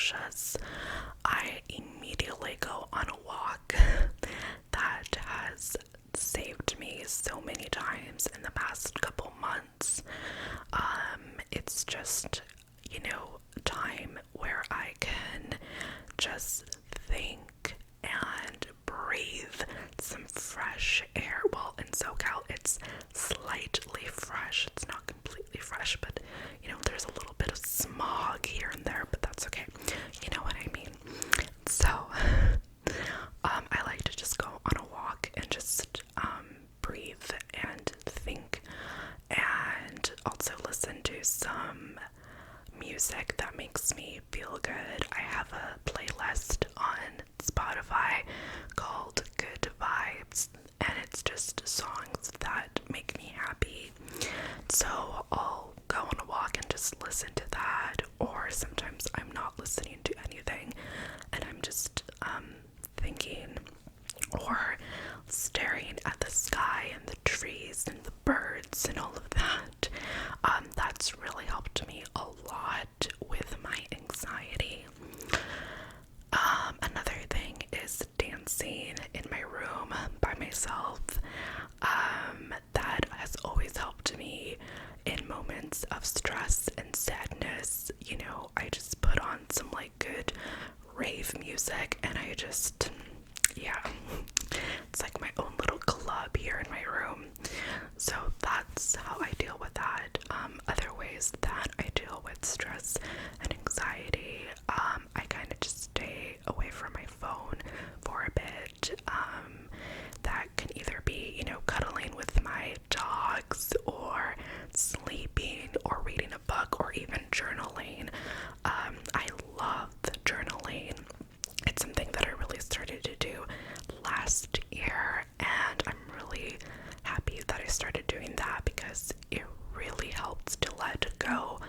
anxious, I immediately go on a walk. That has saved me so many times in the past couple months. It's just, time where I can just think and breathe some fresh air. Well, in SoCal, it's slightly fresh. It's not completely fresh, but there's a little bit of smog here and there, but that's okay. You know what I mean? So, I like to just go on a walk and just breathe and think, and also listen to some music that makes me feel good. I have a playlist on Spotify called Good Vibes, and it's just songs that make me happy. So I'll go on a walk and just listen to that, or sometimes I'm not listening to anything and I'm just thinking or staring at the sky and the trees and the birds and all of that. That's really helped me a lot with my anxiety. Another thing is dancing in my room by myself. That has always helped me in moments of stress and sadness. I just put on some good rave music and I just, it's like my own little club here in my room. So that's how I deal with that. Other ways that I deal with stress and anxiety, I kind of just stay away from my phone for a bit. That can either be, cuddling with my dogs, or sleeping, or reading a book, or even journaling. I love journaling. It's something that I really started to do last year, and I'm really happy that I started doing that because it really helps to let go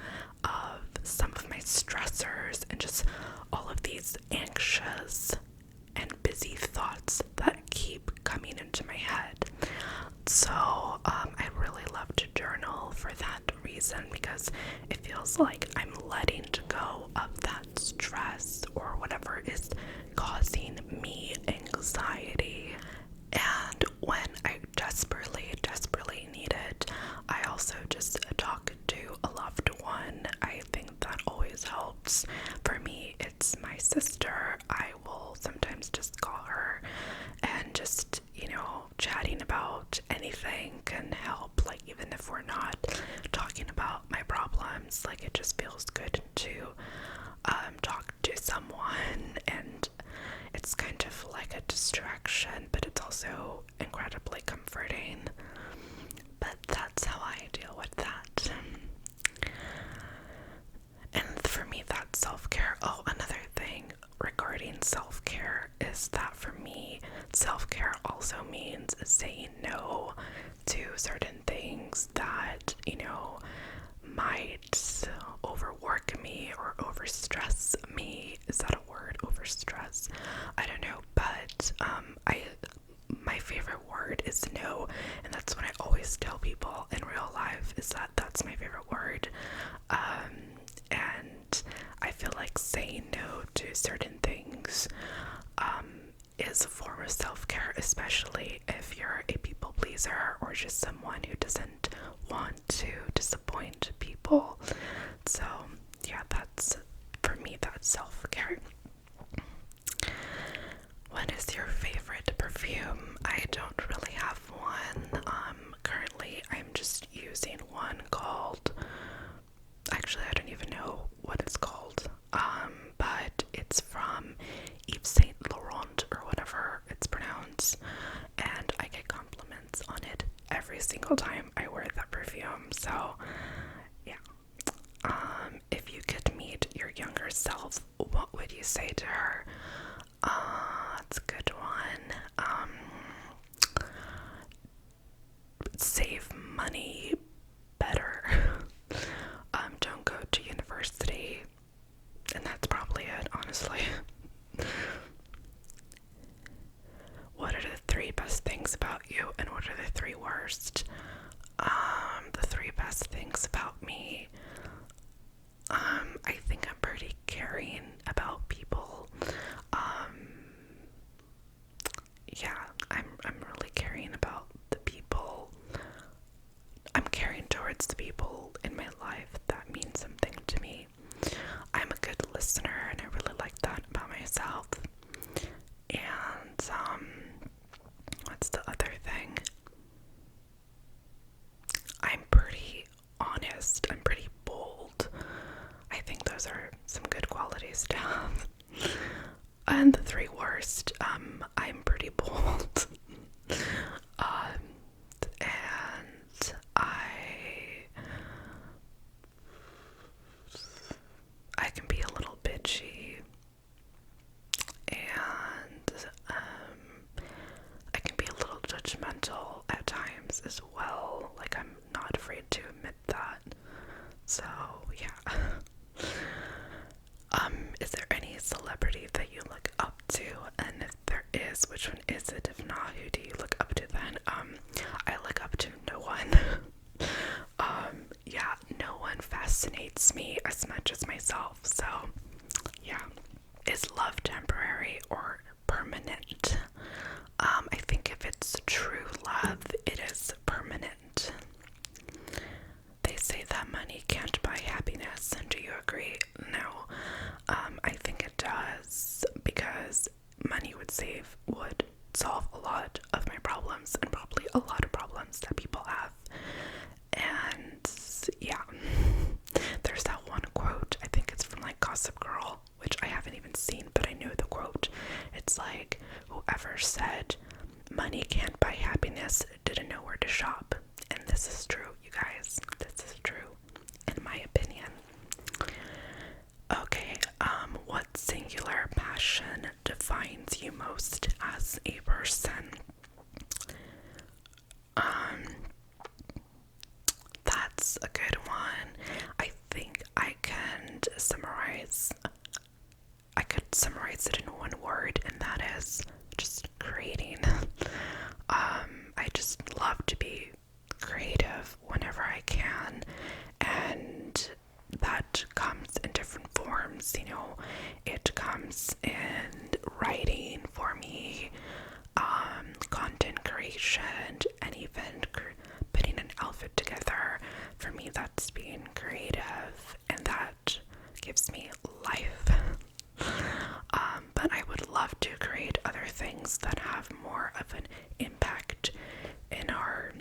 of some of my stressors and just all of these anxious and busy thoughts that keep coming into my head. So I really love to journal for that reason, because it feels like I'm letting go of that stress or whatever is causing me anxiety. And when I desperately need it, I also just talk to a loved one. I think that always helps. For me, it's my sister. I will sometimes just call her, and just, chatting about anything can help. Even if we're not talking about my problems, it just feels good to talk to someone, and it's kind of like a distraction, but it's also incredibly comforting. But that's how I deal with that. And for me, that's self-care. Oh, another thing regarding self-care is that for me, self-care also means saying no to certain things that, might overwork me or overstress me. Is that a word? Overstress? I don't know, but my favorite word is no, and that's what I always tell people in real life, is that that's my favorite word. And I feel like saying no to certain things is a form of self-care, especially if you're a people pleaser or just someone who doesn't want to disappoint people. So yeah, for me, that's self-care. What is your favorite perfume? I don't really have one. Currently I'm just using one called, actually I don't even know what it's called, but it's from Yves Saint Laurent, or whatever it's pronounced, and I get compliments on it every single time I wear that perfume. So yeah. If you could meet your younger self, what would you say to her? That's a good one. Save money better. Don't go to university. And that's probably it, honestly. What are the 3 best things about you, and what are the 3 worst? The 3 best things about me. I think I'm pretty caring about it's the people in my life that mean something to me. I'm a good listener, and I really like that about myself. And what's the other thing? I'm pretty honest. I'm pretty bold. I think those are some good qualities to have. And the three worst, I'm pretty bold. And I can be a little bitchy, and I can be a little judgmental at times as well. Like, I'm not afraid to admit that. So yeah. Is there any celebrity that you look up to? And if there is, which one is it? If not, who do you look up to then? I look up to no one. Yeah, no one fascinates me as much as myself. So yeah. Is love temporary or permanent? I think if it's true love, it is permanent. They say that money can't buy happiness. Do you agree? No. I think it does, because money would solve a lot of my problems, and probably a lot of problems that people have. And yeah, there's that one quote, I think it's from like Gossip Girl, which I haven't even seen, but I know the quote. It's like, whoever said money can't buy happiness didn't know where to shop. And this is true, you guys. This is true, in my opinion. Okay, what singular passion defines you most as a person? That's a good one. I think I could summarize it in one word, and that is just creating. I just love to be creative whenever I can, and that comes in different forms. It comes in writing for me, content creation, and even putting an outfit together. For me, that's being creative, and that gives me life. But I would love to create other things that have more of an impact in our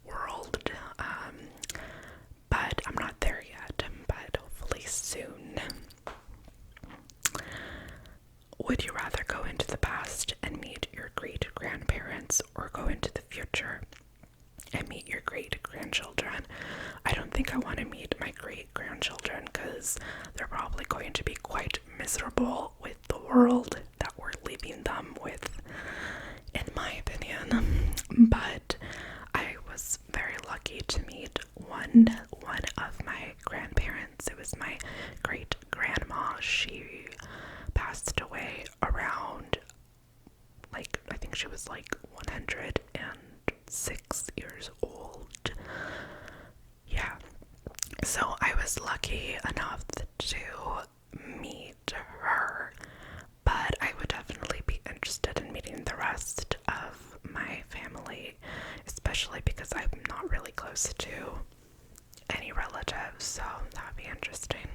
world. But I'm not there yet, but hopefully soon. Would you rather go into the past and meet your great-grandparents, or go into the future and meet your great-grandchildren? I don't think I want to meet my great-grandchildren, because they're probably going to be quite miserable with the world that we're leaving them with, in my opinion. But I was very lucky to meet one of my grandparents. It was my great-grandma. She passed away around, like, I think she was like 106 years old. Yeah. So I was lucky enough to meet her, but I would definitely be interested in meeting the rest of my family, especially because I'm not really close to any relatives, so that would be interesting.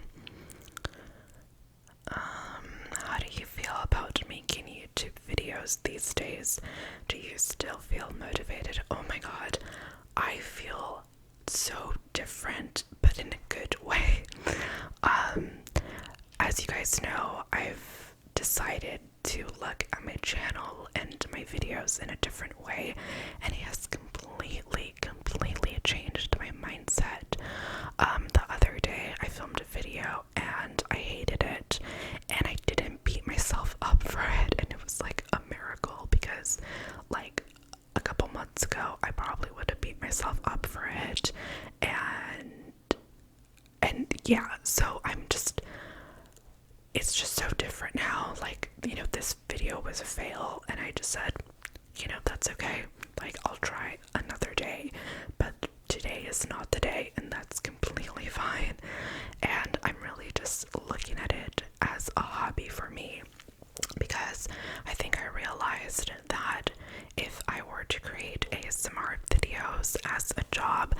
How do you feel about making YouTube videos these days? Do you still feel motivated? Oh my god, I feel so different, but in a good way. As you guys know, I've decided to look at my channel and my videos in a different way, and it has completely changed my mindset. The other day I filmed a video and I hated it, and I didn't beat myself up for it, and it was like a miracle, because like a couple months ago I probably would have beat myself up for it, and yeah, so it's just so different now. Like, this video was a fail, and I just said, that's okay. Like, I'll try another day, but today is not the day, and that's completely fine. And I'm really just looking at it as a hobby for me, because I think I realized that if I were to create ASMR videos as a job,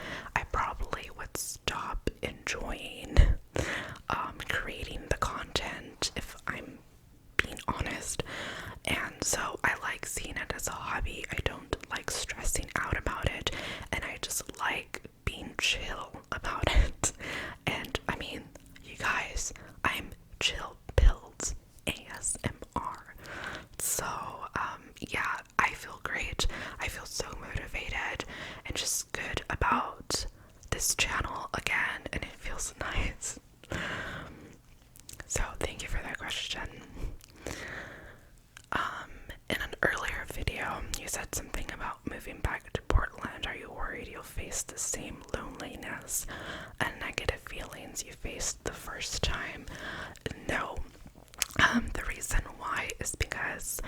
chill pills ASMR. So yeah, I feel great. I feel so motivated and just good about this channel again, and it feels nice. So thank you for that question. In an earlier video, you said something about moving back to Portland. Are you worried you'll face the same loneliness and negative feelings you faced the first time? No. The reason why is because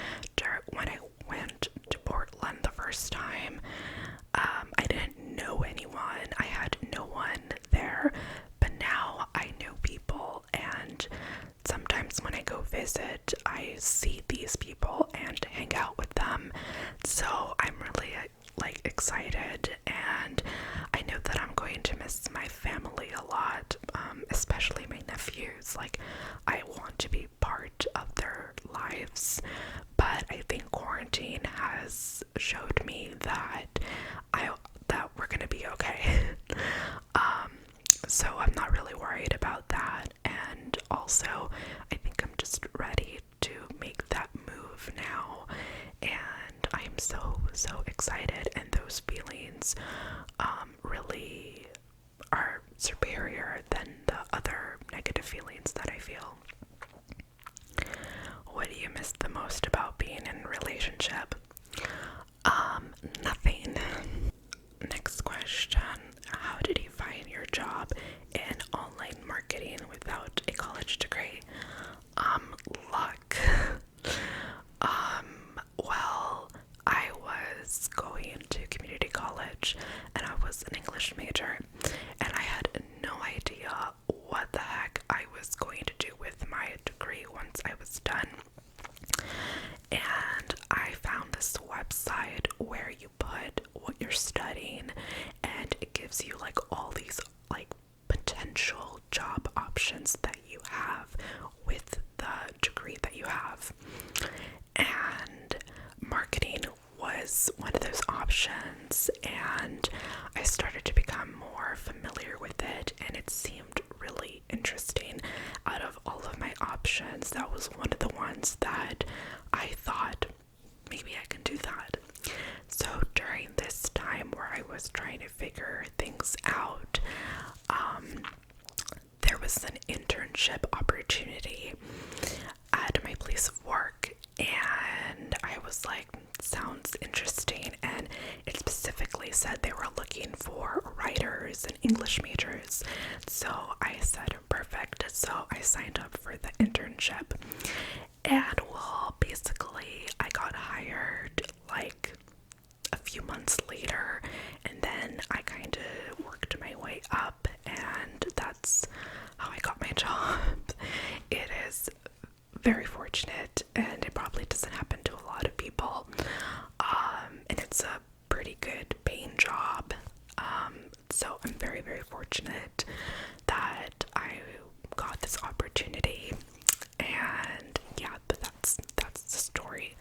when I went to Portland the first time, I didn't know anyone. I had no one there, but now I know people, and sometimes when I go visit, I see these people and hang out with them. So I'm really excited, and I know that I'm going to miss my family a lot, especially my nephews. I want to be part of their lives, but I think quarantine has showed me that we're gonna be okay. So I'm not really worried about that, and also I think I'm just ready to make that move now, and I am so excited, and those feelings really are superior than the other negative feelings that I feel. What do you miss the most about being in a relationship? Nothing. Next question. How did you find your job in online marketing without a college degree? Luck. Well, I was going to community college, and I was an English major, and I had no idea what the heck I was going to do with my degree once I was done. And I found this website where you put what you're studying, and it gives you all these potential job options that you have with the degree that you have. And marketing was one of those options, and I started to become more familiar with it, and it seemed really interesting. Out of all of my options, that was one of the ones that I thought, maybe I can do that. So during this time where I was trying to figure things out, there was an internship opportunity at my place of work, and I was like, sounds interesting, and it specifically said they were looking for writers and English majors. So I said, perfect. So I signed up for the internship, and well, basically I got hired a few months later, and then I kind of worked my way up, and that's how I got my job. It is very fortunate, and it probably doesn't happen to a lot of people, and it's a pretty good paying job, so I'm very fortunate that I got this opportunity. And yeah, but that's the story.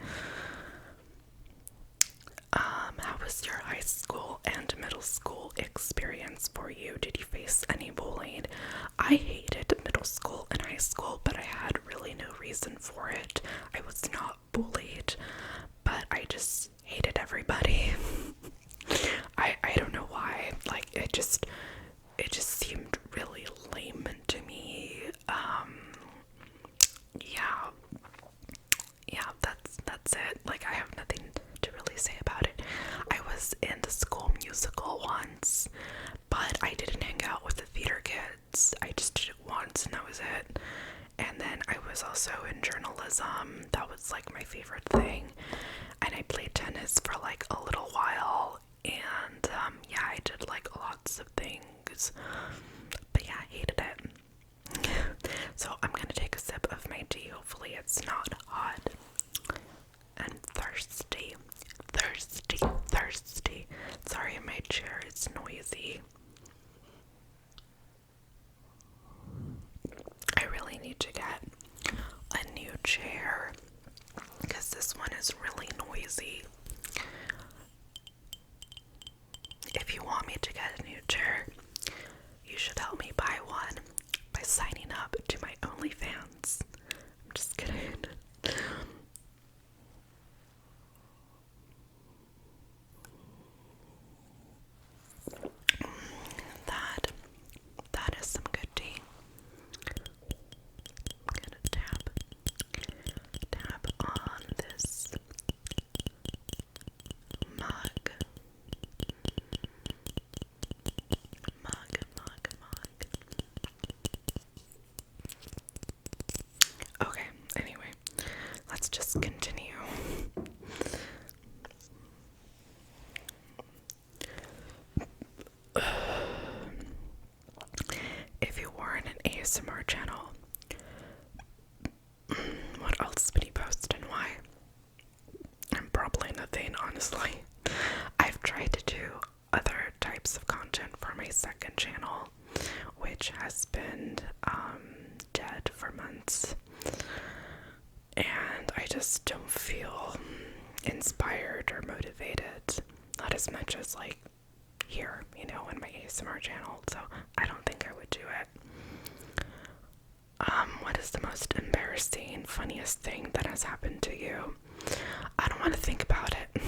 How was your high school and middle school experience for you? Did you face any bullying? I hated middle school and high school, but I had really no reason for it. I was not bullied, but I just hated everybody. I don't know why. It just seemed really lame to me. Yeah, that's it. I have nothing to really say about it. I was in the school musical once, but I didn't hang out with the theater kids. I just did it once, and that was it. And then I was also in journalism. That was my favorite thing. And I played tennis for a little while, and yeah, I did lots of things. But yeah, I hated it. So I'm gonna take a sip of my tea. Hopefully it's not hot and thirsty. Sorry, my chair is noisy. I really need to get a new chair because this one is really noisy. If you want me to get a new chair, you should help me buy one by signing up to my OnlyFans. else would he post and why? Probably nothing, honestly. I've tried to do other types of content for my second channel, which has been dead for months, and I just don't feel inspired or motivated, not as much as like here, you know, in my ASMR channel, so I don't think I would do it. What is the most embarrassing, funniest thing that has happened to you? I don't want to think about it.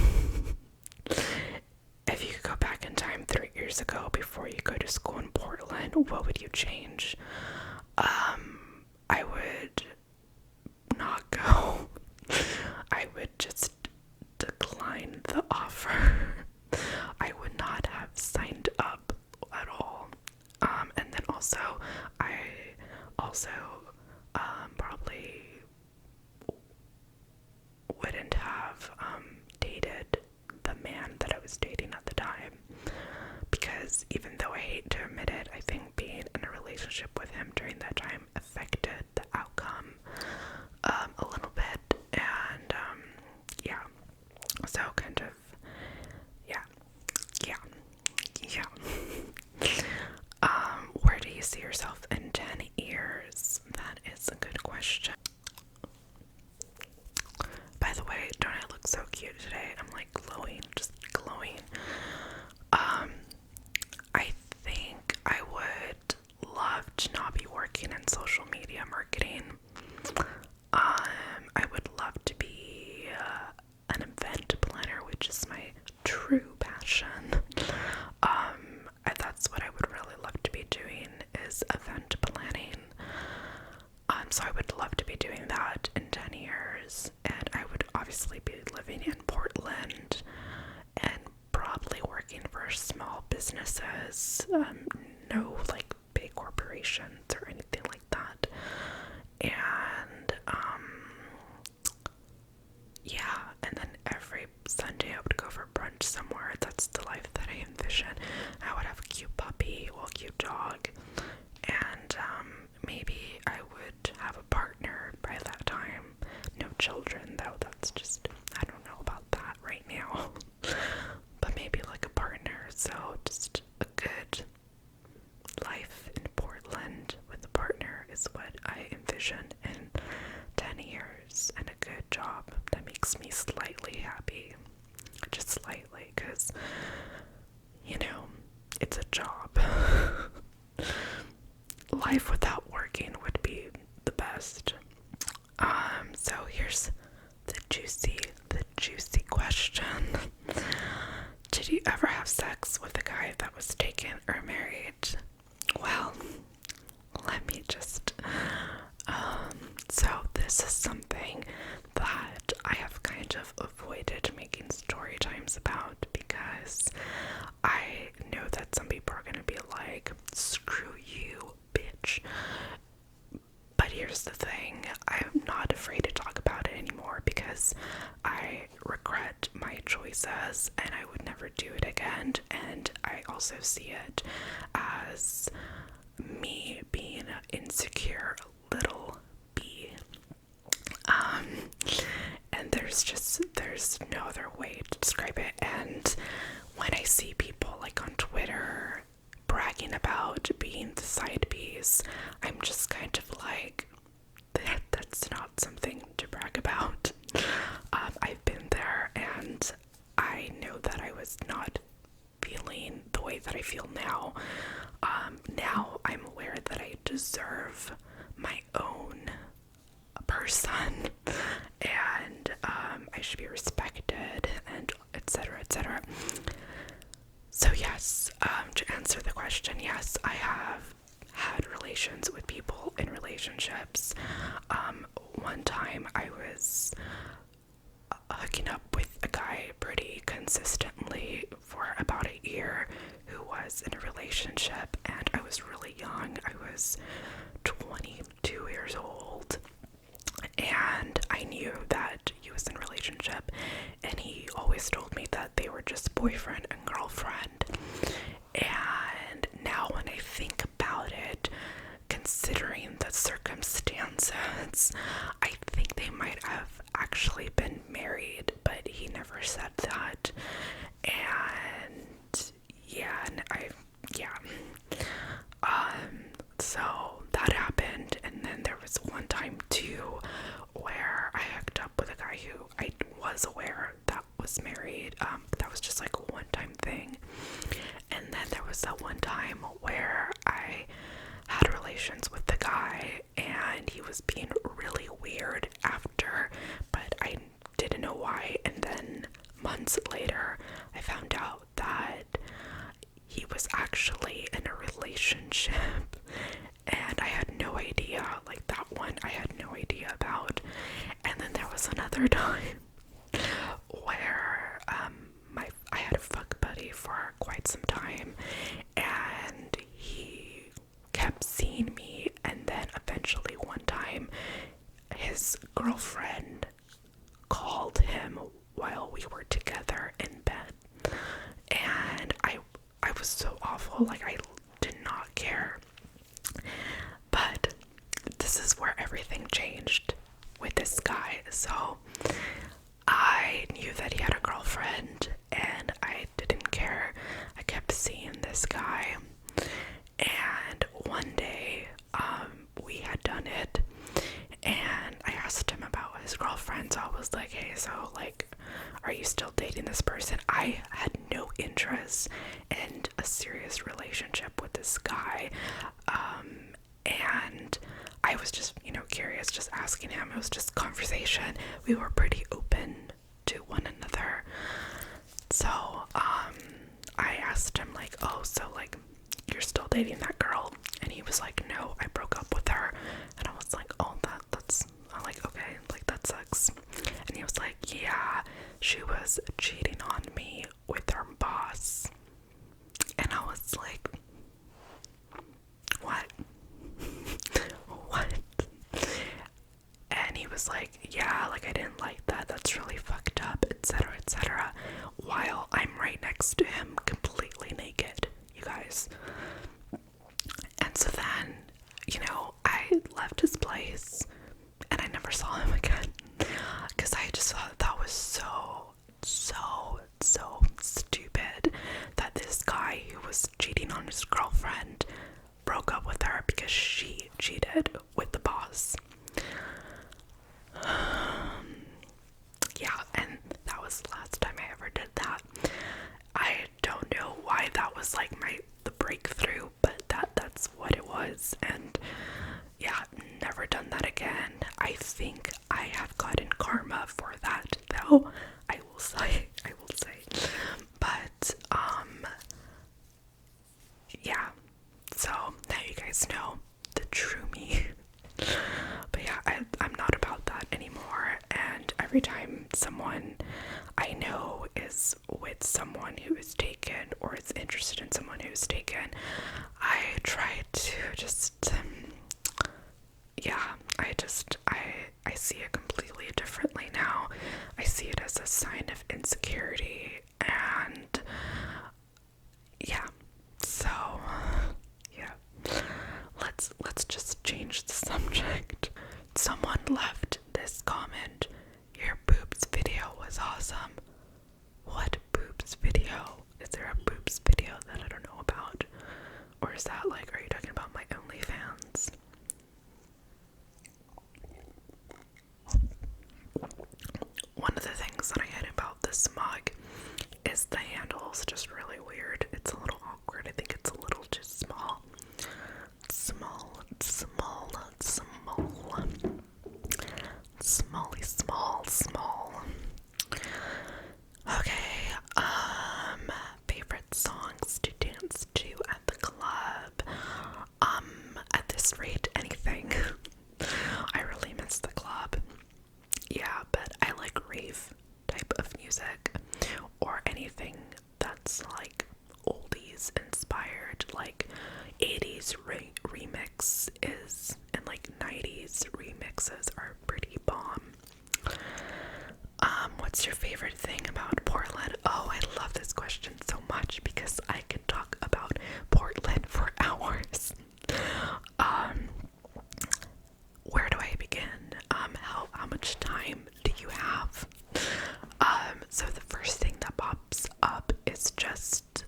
If you could go back in time 3 years ago before you go to school in Portland, what would you change? I would not go. I would just decline the offer. I would not have signed up at all. And then also, I probably wouldn't have dated the man that I was dating at the time, because even though I hate to admit it, I think being in a relationship with him during that time affected the outcome a little bit, and yeah, so kind of yeah. Where do you see yourself in 10 years? That is a good question. By the way, don't I look so cute today? I'm like glowing, just glowing. I think I would love to not be working in social media marketing. I would love to be an event planner, which is my true passion. That's what I would really love to be doing, is event planning. So I would love to be doing that in 10 years, and I would obviously be living in Portland and probably working for small businesses, no like big corporations or anything like that. And yeah, and then every Sunday I would go for brunch somewhere. That's the life that I envision. I would have a cute puppy, well, cute dog, and maybe I would have a partner by that time. No children, though. That's just, I don't know about that right now. But maybe like a partner. So just a good life in Portland with a partner is what I envision in 10 years, and a good job that makes me slightly happy. Just slightly, because, you know, it's a job. Life without working would be the best. So here's the juicy question. Did you ever have sex with a guy that was taken or married? Well, let me just, so this is something that I have kind of avoided making story times about, because I know that some people are gonna be like, screw you, bitch. But here's the thing, I'm not afraid to talk about it anymore, because I regret my choices and I would never do it again, and I also see it as me being an insecure little bee. And there's no other way to describe it. And when I see people like on Twitter bragging about being the Sidepiece, I'm just kind of like, that's not something to brag about. I've been there, and I know that I was not feeling the way that I feel now. Now I'm aware that I deserve my own person, and I should be respected, and etc., etc. So yes, to answer the question, yes, I have had relations with people in relationships. One time I was hooking up with a guy pretty consistently for about a year who was in a relationship, and I was really young. I was 22 years old, and I knew that he was in a relationship, and he always told me that they were just boyfriend and girlfriend. And now when I think about it, considering the circumstances, I think they might was being really weird after, but I didn't know why. And then months later, I found out that he was actually in a relationship, and I had no idea. Like, that one I had no idea about. And then there was another time where I had a fuck buddy for quite some time, and he kept seeing me, and then eventually one time his girlfriend called him while we were together in bed, and I was so awful. Like, I did not care. But this is where everything changed with this guy. So I knew that he had a girlfriend, and I didn't care. I kept seeing this guy, and one day we had done it, and I asked him about his girlfriend. So I was like, hey, so like, are you still dating this person? I had no interest in a serious relationship with this guy, and I was just, curious, just asking him. It was just conversation. We were pretty open to one another. So I asked him, like, oh, so like, you're still dating that girl? And he was like, no, I broke up with her. And I was like, oh, I'm like, okay, like, that sucks. And he was like, yeah, she was cheating on me with her boss. And I was like, what? What? And he was like, yeah, like, I didn't like that. That's really fucked up, etc., etc. While I'm right next to him, completely naked, you guys. And so then, I left his place, and I never saw him again, because I just thought that was so stupid that this guy who was cheating on his girlfriend broke up with her because she cheated with the boss. Yeah, and that was the last time I ever did that. I don't know why that was like the breakthrough, but that's what it was. And yeah, never done that again. I think I have gotten karma for that, though. I will say. But yeah. So now you guys know the true me. But yeah, I'm not about that anymore. And every time someone I know is with someone who is taken, or is interested in someone who is taken, I try to just I see it completely differently now. I see it as a sign of insecurity, and yeah. So yeah, let's just change the subject. Someone left this comment: your boobs video was awesome. What boobs video? Is there a boobs video that I don't know about? Or is that like, are you talking about my OnlyFans? One of the things that I hate about this mug is the handle is just really weird. It's a little awkward. I think it's a little too small. Small. Okay, favorite songs to dance to at the club. At this rate, anything. I really miss the club. Yeah, but I like rave type of music, or anything that's like oldies inspired, like 80s remixes and like 90s remixes are pretty bomb. What's your favorite thing about Portland? Oh, I love this question so much because I can talk about Portland for hours. Where do I begin? How much time do you have? So the first thing that pops up is just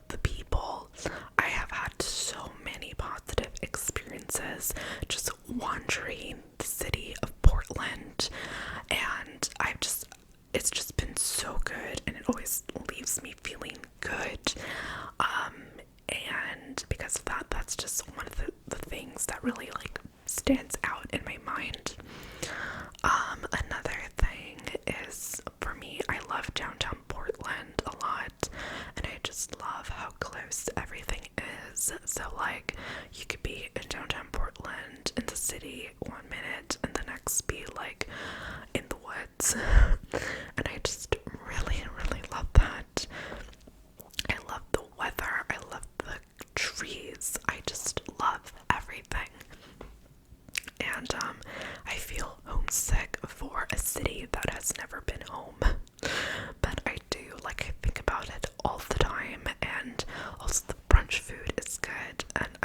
the people. I have had so many positive experiences just wandering the city of Portland, and it's just been so good, and it always leaves me feeling good. And because of that, that's just one of the things that really like stands out days. So like you could be in downtown Portland in the city 1 minute and the next be like in the woods. And I just really, really love that. I love the weather. I love the trees. I just love everything. And I feel homesick for a city that has never been home. But I do, like, I think about it all the time. And also the brunch food is good. And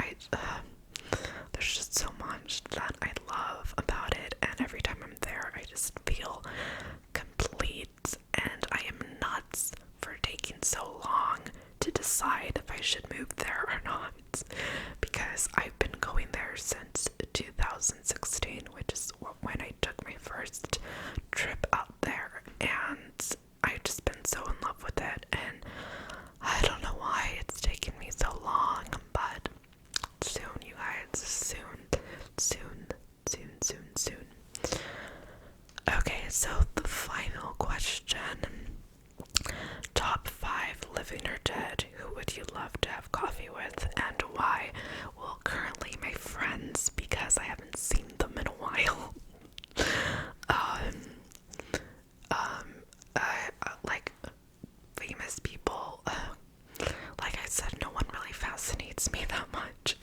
there's just so much that I love about it. And every time I'm there, I just feel complete. And I am nuts for taking so long to decide if I should move there or not, because I've been going there since 2016, which is when I took my first trip out there, and I've just been so in love with it. And I don't know why it's taken me so long, but soon, you guys, soon. Okay, so the final question. Top 5 living or dead, who would you love to have coffee with and why? Well, currently my friends, because I haven't seen them in a while. Like famous people, like I said, no one really fascinates me that much.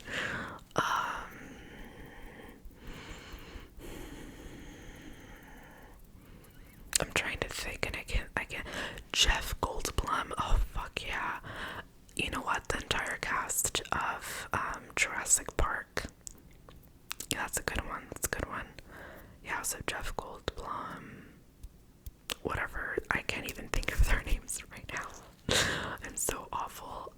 I'm trying to think, and I can't. Jeff Goldblum. Oh fuck yeah! You know what? The entire cast of Jurassic Park. Yeah, that's a good one. Yeah, so Jeff Goldblum. Whatever. I can't even think of their names right now. I'm so awful.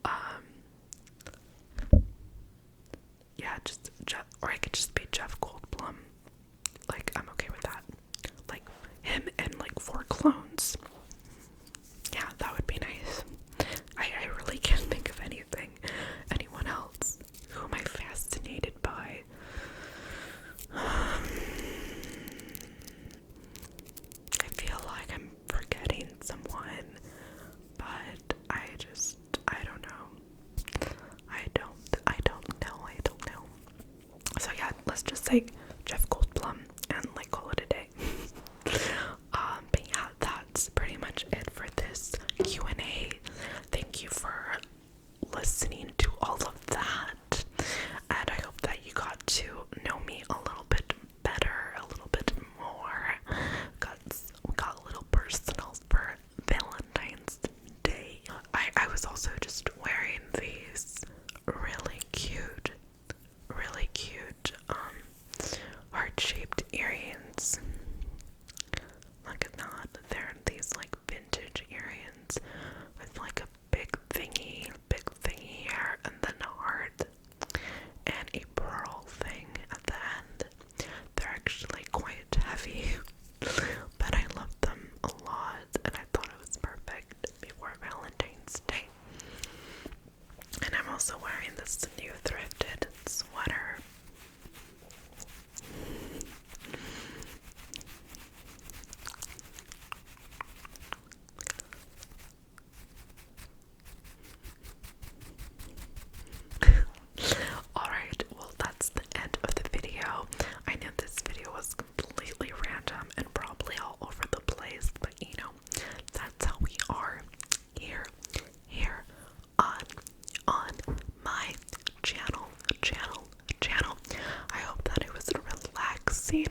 Yeah, just Jeff, or I could just be Jeff Goldblum. Like, I'm okay with that. Like him and like 4 clones. Yeah, that would be nice. I really can't think of anyone else. Who am I fascinated by? I feel like I'm forgetting someone, but I don't know. I don't know. So yeah, let's just say Jeff Goldblum and like call it a day. But yeah, that's pretty much it for this Q&A. Thank you for listening to all of that, and I hope that you got to know me a little bit better, a little bit more. We got a little personal for Valentine's Day. I was also just wearing these really cute heart-shaped earrings. Look at that. They're these like vintage earrings with like a big thingy here, and then a heart and a pearl thing at the end. They're actually quite heavy, but I love them a lot, and I thought it was perfect before Valentine's Day. And I'm also wearing this new thrifted sweater. Alright, well that's the end of the video. I know this video was completely random and probably all over the place, but you know, that's how we are here on my channel. I hope that it was relaxing,